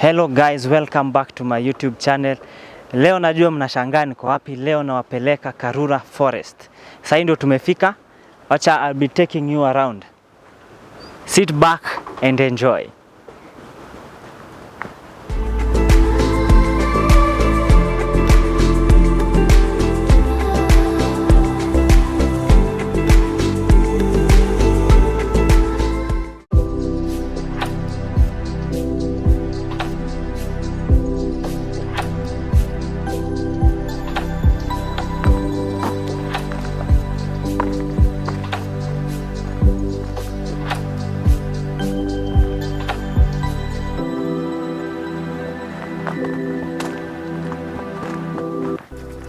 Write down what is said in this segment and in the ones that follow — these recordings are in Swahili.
Hello guys, welcome back to my YouTube channel. Leo najua mnashangaa niko wapi. Leo nawapeleka Karura Forest. Sasa ndio tumefika. Wacha I'll be taking you around. Sit back and enjoy.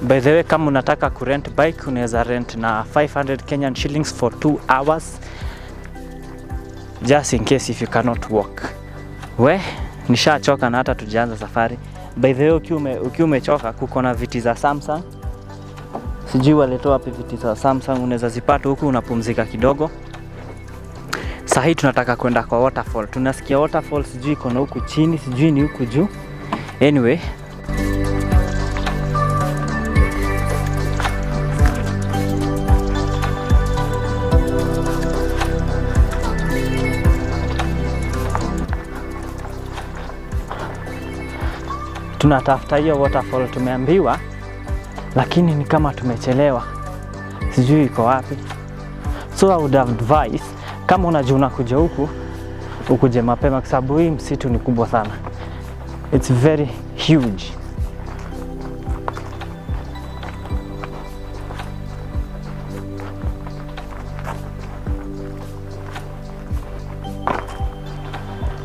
By the way, kama unataka kurent bike, unaweza rent na 500 Kenyan shillings for 2 hours. Just in case if you cannot walk. Nishachoka na hata tujaanza safari. By the way, ukiwa umechoka, kuko na viti za Samsung. Sijui waletoa wapi viti za Samsung, unaweza zipata huku unapumzika kidogo. Sasa hii tunataka kwenda kwa waterfall. Tunasikia waterfall sijui iko na huku chini, sijui ni huku juu. Anyway, tunatafuta hiyo waterfall tumeambiwa, lakini ni kama tumechelewa. Sijui iko wapi. So I would advise, kama unajua unakuja huku, ukuje mapema kwa sababu hii msitu ni kubwa sana. It's very huge.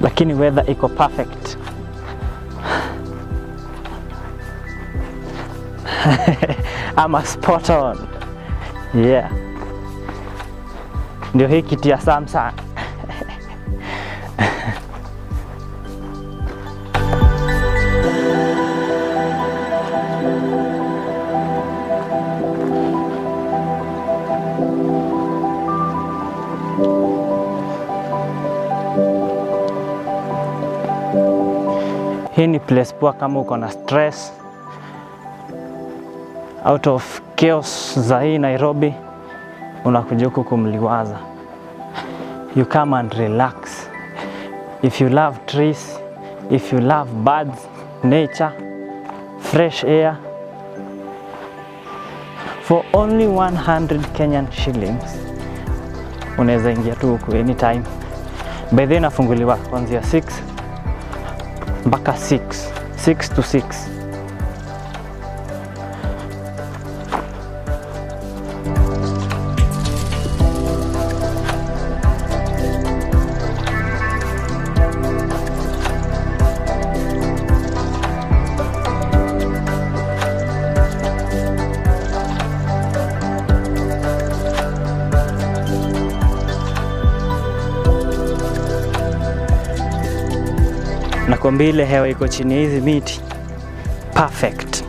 Lakini weather iko perfect. I'm a spot on. Yeah. Ndio hii kiti ya Samsung. Hii ni place poa kama uko na stress, out of chaos za hii Nairobi, unakuja huku kumliwaza. You come and relax. If you love trees, if you love birds, nature, fresh air, for only 100 Kenyan shillings unaweza ingia tu huku anytime. By the way, inafunguliwa kuanzia 6 mpaka 6 to 6. Nakwambia ile hewa iko chini hizi miti perfect.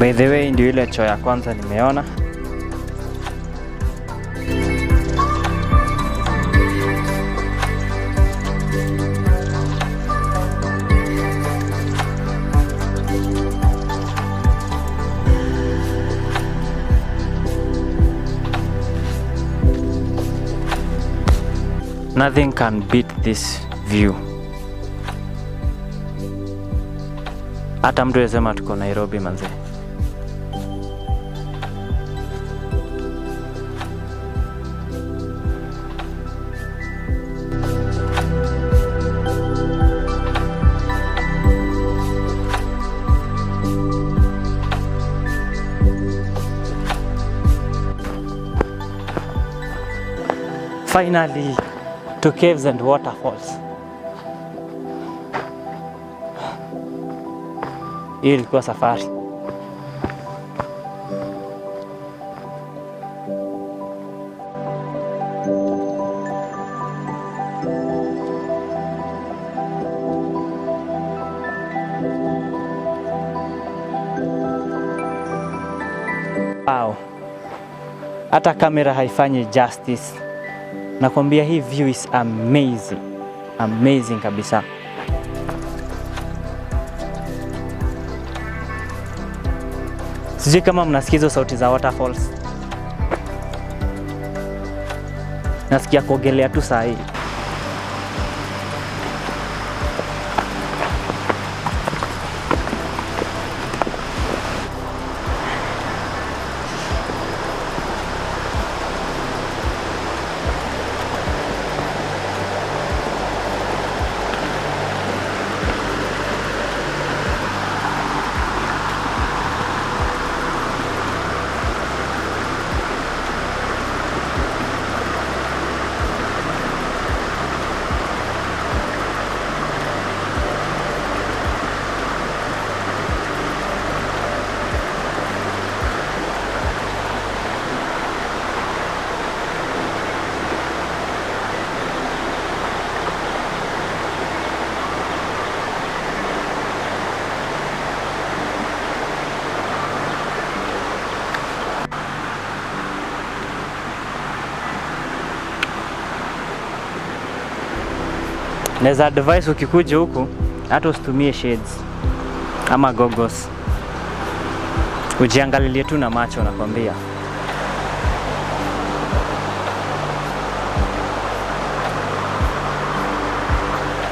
By the way, ndio ile choo ya kwanza nimeona. Nothing can beat this view. Hata mtu yasema tuko Nairobi manze. Finally, to caves and waterfalls. Hii ilikuwa safari. Wow. Hata kamera haifanyi justice. Nakwambia hii view is amazing. Amazing kabisa. Sijui kama mnasikiza sauti za waterfalls. Nasikia kuogelea tu saa hii. Naweza advise ukikuja huku hata usitumie shades ama goggles. Ujiangalilie tu na macho nakwambia.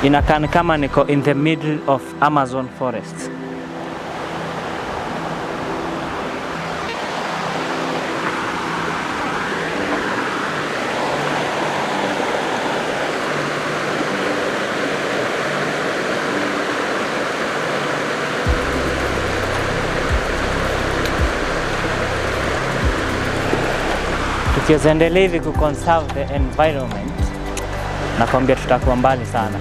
Inakaa kama niko in the middle of Amazon forest. Tukiendelea hivi ku conserve the environment, nakwambia tutakuwa mbali sana.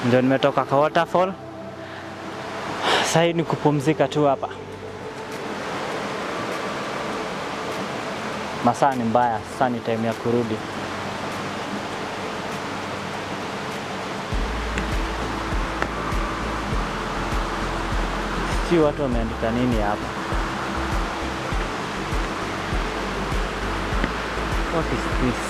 Ndio nimetoka kwa waterfall. Sasa ni kupumzika tu hapa. Masaa ni mbaya, sasa ni time ya kurudi. Si watu wameandika nini hapa? What is this?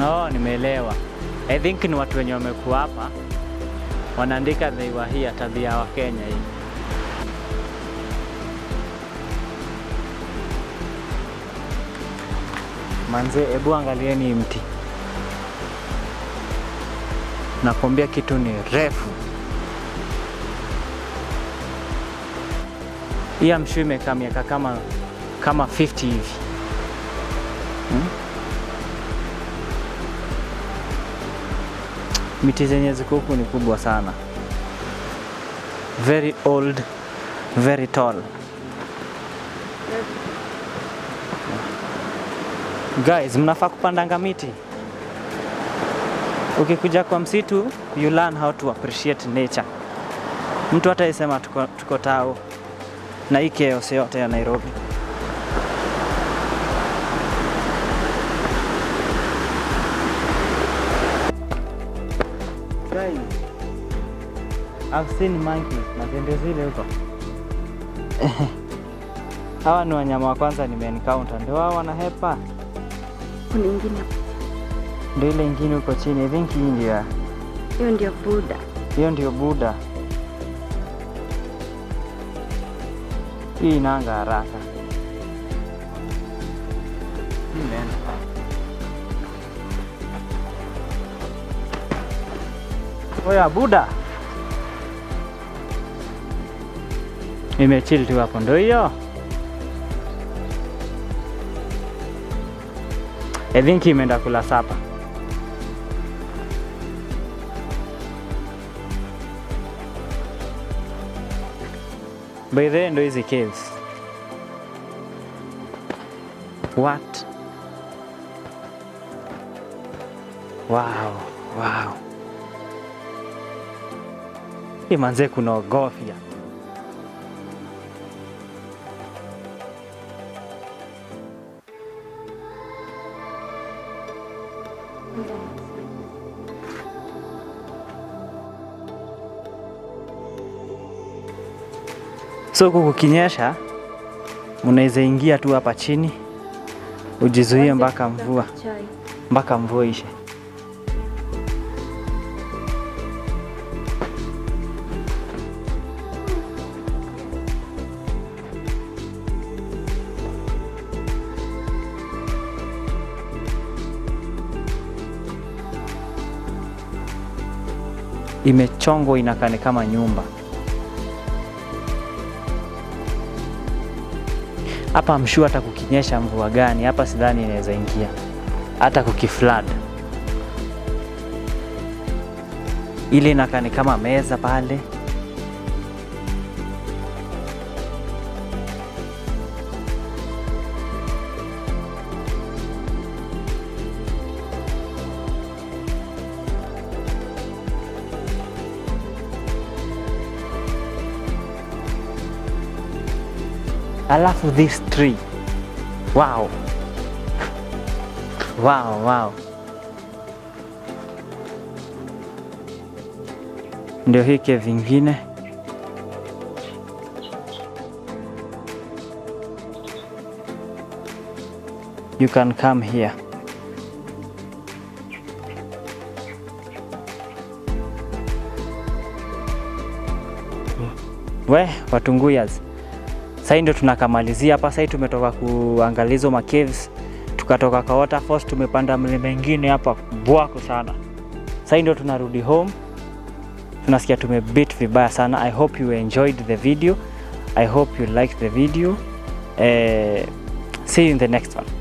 Oh, nimeelewa. I think ni watu wenye wamekuwa hapa wanaandika they were here, tabia wa Kenya hii. Manze, hebu angalieni mti. Nakwambia kitu ni refu. Hii amshu imekaa miaka kama 50 hivi. Miti zenye ziko huku ni kubwa sana. Very old, very tall. Guys, mnafaa kupandanga miti. Ukikuja kwa msitu, you learn how to appreciate nature. Mtu hata isema tuko tao na hii chaos yote ya Nairobi. Guys, I've seen monkeys na tembea zile huko. Hawa ni wanyama wa kwanza nime-encounter. Ndio hao wanahepa. Kuna ingine. Ndio ile ingine huko chini. I think hii ndio. Hiyo ndio Buddha. Hiyo ndio Buddha. Hii inaanga haraka. Oya Buddha. Imechill tu hapo, ndio hiyo. I think imeenda kula sapa. By the end, hizi caves. What? Wow, wow. Hii manze kunaogofya. So kukinyesha, unaweza ingia tu hapa chini, ujizuie mpaka mvua ishe. Imechongwa inakaa kama nyumba. Hapa mshu hata kukinyesha mvua gani, hapa sidhani inaweza ingia. Hata kukiflood. Ile inakaa kama meza pale. Alafu this tree. Wow. Wow, wow. Ndio hii cave ingine. You can come here. We, Watunguyas. Sasa ndio tunakamalizia hapa. Sasa tumetoka kuangalizo ma caves, tukatoka kwa waterfalls, tumepanda mlima mwingine hapa bwako sana. Sasa ndio tunarudi home. Tunasikia tumebeat vibaya sana. I hope you enjoyed the video. I hope you liked the video. See you in the next one.